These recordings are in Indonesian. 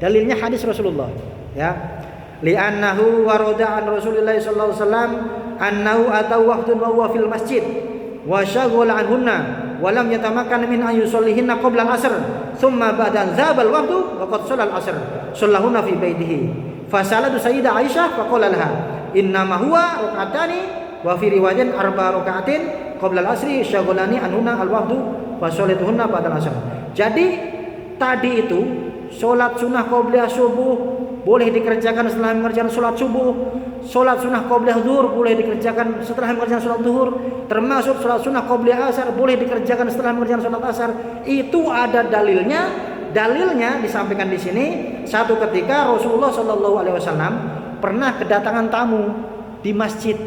Dalilnya hadis Rasulullah, ya. Li'annahu warada an Rasulillah sallallahu alaihi wasallam annahu atau waqtun wa huwa fil masjid wa syaghala anhunna wa lam yatamakkan min an yusallihinna qabla al-'asr thumma ba'da dzabal waqtu wa qad shallal al-'asr sallahunna fi baitihi fasalatu sayyidah Aisyah faqala laha innama huwa rak'atani wa fi riwayatin arba rak'atin qabla al-'asri syaghalani anhunna al-waqtu wa shallatuhunna ba'da al-'asr. Jadi tadi itu sholat sunnah qobliyah subuh boleh dikerjakan setelah mengerjakan sholat subuh. Sholat sunnah qobliyah zuhur boleh dikerjakan setelah mengerjakan sholat zuhur. Termasuk sholat sunnah qobliyah asar boleh dikerjakan setelah mengerjakan sholat asar. Itu ada dalilnya. Dalilnya disampaikan di sini. Satu ketika Rasulullah Shallallahu Alaihi Wasallam pernah kedatangan tamu di Masjid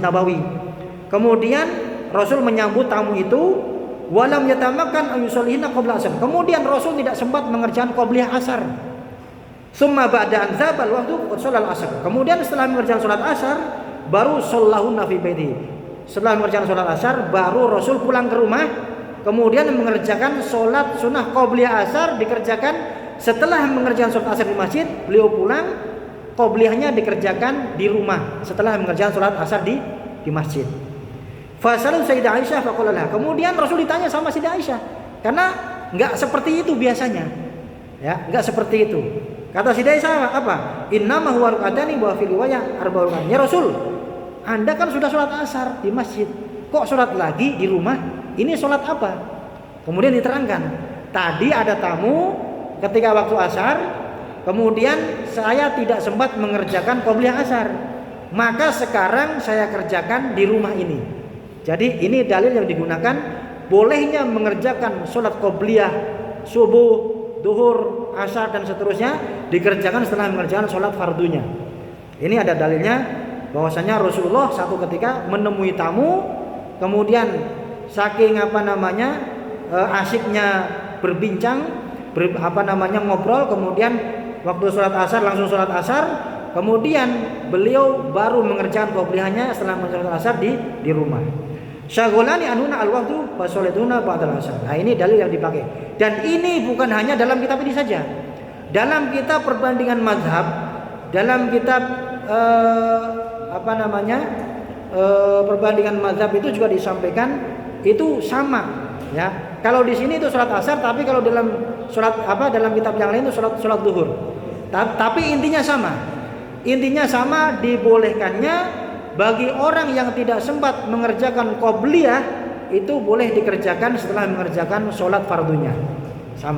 Nabawi. Kemudian Rasul menyambut tamu itu. Walam yatamakan ayusolihina qabla asar. Kemudian Rasul tidak sempat mengerjakan qobliyah asar. Summa ba'da anzabal waktu sholal asar. Kemudian setelah mengerjakan sholat asar, baru shallahunna fi baiti. Setelah mengerjakan sholat asar, baru Rasul pulang ke rumah. Kemudian mengerjakan sholat sunnah qobliyah asar dikerjakan setelah mengerjakan sholat asar di masjid. Beliau pulang, qobliyahnya dikerjakan di rumah setelah mengerjakan sholat asar di masjid. Fasalu Sayyidah Aisyah faqalalah. Kemudian Rasul ditanya sama Sayyidah Aisyah, karena enggak seperti itu biasanya. Ya, enggak seperti itu. Kata Sayyidah Aisyah apa? Innama huwa rak'atani wa fi riwayah arba rak'at. Ya Rasul, Anda kan sudah sholat asar di masjid. Kok sholat lagi di rumah? Ini sholat apa? Kemudian diterangkan, tadi ada tamu ketika waktu asar, kemudian saya tidak sempat mengerjakan qobliyah asar. Maka sekarang saya kerjakan di rumah ini. Jadi ini dalil yang digunakan bolehnya mengerjakan sholat qobliyah subuh, duhur, asar dan seterusnya dikerjakan setelah mengerjakan sholat fardunya. Ini ada dalilnya bahwasanya Rasulullah satu ketika menemui tamu, kemudian saking asiknya berbincang, ngobrol, kemudian waktu sholat asar langsung sholat asar, kemudian beliau baru mengerjakan qobliyahnya setelah mengerjakan sholat asar di rumah. Syagholani anuna al-waqtu fa sholatuna ba'dal asar. Nah, ini dalil yang dipakai. Dan ini bukan hanya dalam kitab ini saja. Dalam kitab perbandingan mazhab, dalam kitab perbandingan mazhab itu juga disampaikan itu sama, ya. Kalau di sini itu sholat asar, tapi kalau dalam dalam kitab yang lain itu sholat duhur. Tapi intinya sama. Intinya sama, dibolehkannya bagi orang yang tidak sempat mengerjakan qobliyah itu boleh dikerjakan setelah mengerjakan sholat fardunya.